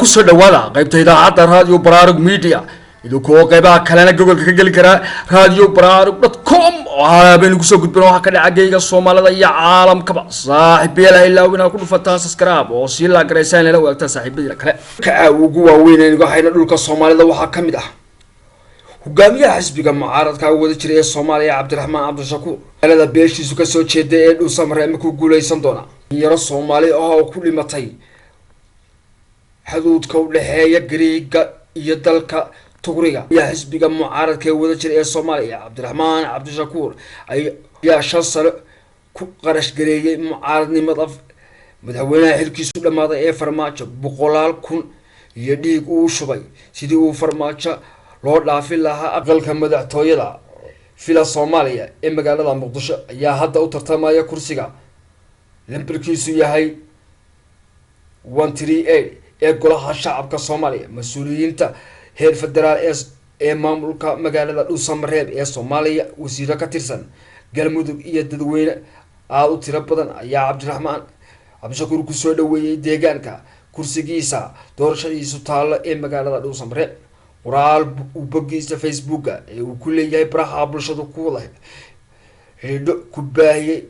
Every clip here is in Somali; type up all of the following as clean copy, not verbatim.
kusoo dhawaada qaybta idaacadda Radio Baraarug Media idinku qaybaha kalena gobolka ka gali kara radiobararug.com habeen kusoo gudbino waxa ka dhacayga Soomaalida iyo caalamkaba saaxiibayla ilaa wina ku dhufataan subscribe oo si la gareysaan la waqta saaxiibayla kale ka ugu waaweyn ee hayna dhulka Soomaalida waxa kamid ah hogaamiyaha xisbiga mucaaradka wada jiray Soomaaliya Cabdiraxmaan Cabdishakuur alada beeshiisu ka soo jeeday ee dhul samreema ku guuleysan doona yaro Soomaali oo ku dhimatay xuduudka u dhaxeeya Greega iyo dalka Tuuriga ya xisbiga mucaaradka wada jiray Soomaaliya Cabdiraxmaan Cabdishakuur ayaa shan sano ku qarash gareeyay mucaaradnimada madaxweynaha xilkiisu dhamaaday ee Farmaajo 100,000 iyo dhiig uu shubay sidii uu Farmaajo loo dhaafin lahaa aqalka madaxtooyada fila Soomaaliya ee magaalada Muqdisho ayaa hadda u tartamaya kursiga lambarkiisu yahay 138 ee golaha shacabka Soomaaliya mas'uuliyiinta heer federaal ee maamulka magaalada Dhuusamareeb ee Soomaaliya wasiiro ka tirsan galmudug iyo dadweyne aad u tiro badan ayaa Cabdiraxmaan Cabdishakuur ku soo dhaweeyay deegaanka kursigiisa doorashadiisu taalo ee magaalada Dhuusamareeb qoraal uu bogiisa Facebook ee uu ku leeyahay baraha bulshada ku wada xidho ku baahiyay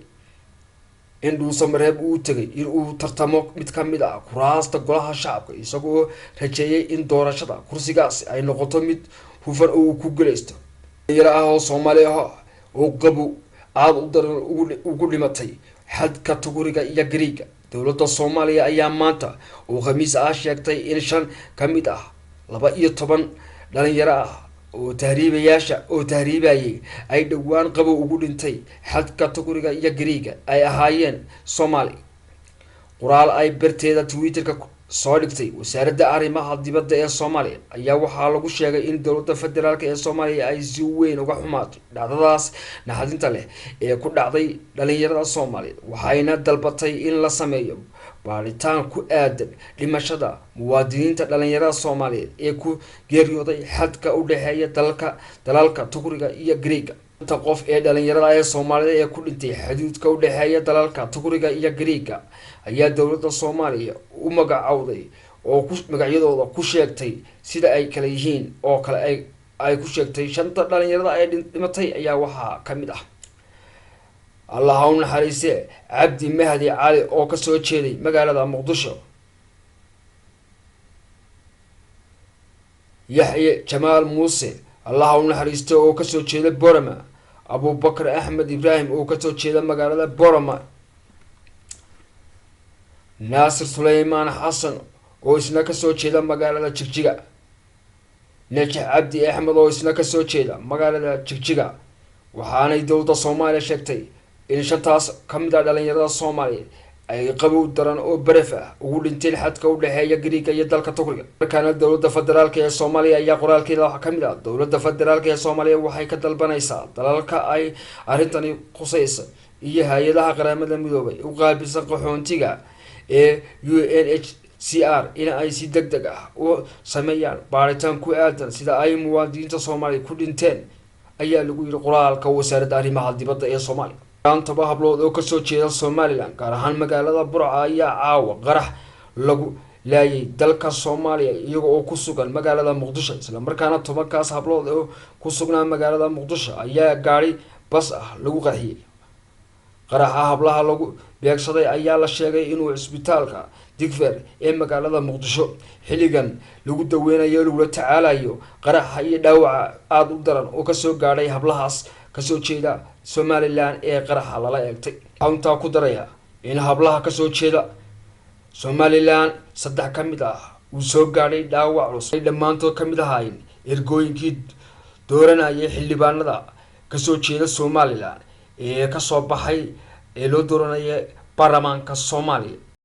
in Dhuusamareeb uu tagay in uu tartamo mid ka mid ah kuraasta golaha shacabka isagoo rajeeyay in doorashada kursigaas ay noqoto mid hufan oo ku guuleysto yaraha oo Soomaali ah oo qabo aad u daran ugu dhimatay xadka Tuuriga iyo Greega dawladda Soomaaliya ayaa maanta oo khamiis ah sheegtay in 5 ka mid ah 12 dhalinyaro ah oo tahriibayay ay dhawaan qabo ugu dhintay xadka Tuuriga iyo Greega ay ahaayeen Soomaali qoraal ay barteeda Twitter-ka soo dhigtay wasaaradda arrimaha dibadda ee Soomaaliya ayaa waxaa lagu sheegay in dawladda federaalka ee Soomaaliya ay si weyn uga xumaatay dhacdadaas naxdinta leh ee ku dhacday dhalinyarada Soomaaliya waxayna dalbatay in la sameeyo baaritaan ku aadan dhimashada muwaadiniinta dhalinyarada Soomaaliyeed ee ku geeriyooday xadka u dhaxeeya dalalka Tuuriga iyo Greega inta qof ee dhalinyarada ee Soomaalida ee ku dhintay xuduudka u dhaxeeya dalalka Tuuriga iyo Greega ayaa dawladda Soomaaliya u magacawday oo magacyadooda ku sheegtay sida ay kala yihiin oo kale ay ku sheegtay shanta dhalinyarada ay dhimatay ayaa waxa kamid ah Allah ha u naxariisee Cabdi Mahdi Cali oo ka soo jeeday magaalada Muqdisho Yahya Jamaal Muuse Allah ha u naxariisto oo ka soo jeeda Borama Abu Bakr Ahmed Ibrahim oo ka soo jeeda magaalada Borama Nasir Suleyman Hassan oo isna ka soo jeeda magaalada Jigjiga Najax Cabdi Ahmed oo isna ka soo jeeda magaalada Jigjiga waxaanay dawladda Soomaaliya sheegtay in shantaas kamid ah dhalinyarada Soomaaliya ay qabow daran oo baraf ah ugu dhinteen xadka u dhaxeeya Greega iyo dalka Tuuriga markaana dawladda federaalka ee Soomaaliya ayaa qoraalkeeda waxa kamid ah dawladda federaalka ee Soomaaliya waxay ka dalbanaysaa dalalka ay arintani khusayso iyo hay'adaha qaramada midoobay u qaabilsan qaxoontiga ee UNHCR in ay si degdeg ah u sameeyaan baaritaan ku aadan sida ay muwaadiniinta Soomaaliya ku dhinteen ayaa lagu yiri qoraalka wasaaradda arrimaha dibadda ee Soomaaliya toba hablood oo ka soo jeeda Somaliland gaar ahaan magaalada Burco ayaa caawa qarax lagu laayay dalka Soomaaliya iyaga oo ku sugan magaalada Muqdisho isla markaana tobankaas hablood oo ku sugnaa magaalada Muqdisho ayaa gaari bas ah lagu qarxiyay qaraxa hablaha lagu beegsaday ayaa la sheegay inuu isbitaalka Digfer ee magaalada Muqdisho xiligan lagu daweynayo lagu tacaalayo qaraxa iyo dhaawac aad u daran oo ka soo gaaray hablahaas ka soo jeeda Somaliland ee qaraxa lala eegtay xawnta ku daraya in hablaha ka soo jeeda Somaliland 3 kamid ah uu soo gaaray dhaawac culus ay dhamaantood kamid ahaayeen ergooyinkii dooranayay xildhibaanada ka soo jeeda Somaliland ee ka soo baxay ee loo dooranayay baarlamaanka Soomaaliya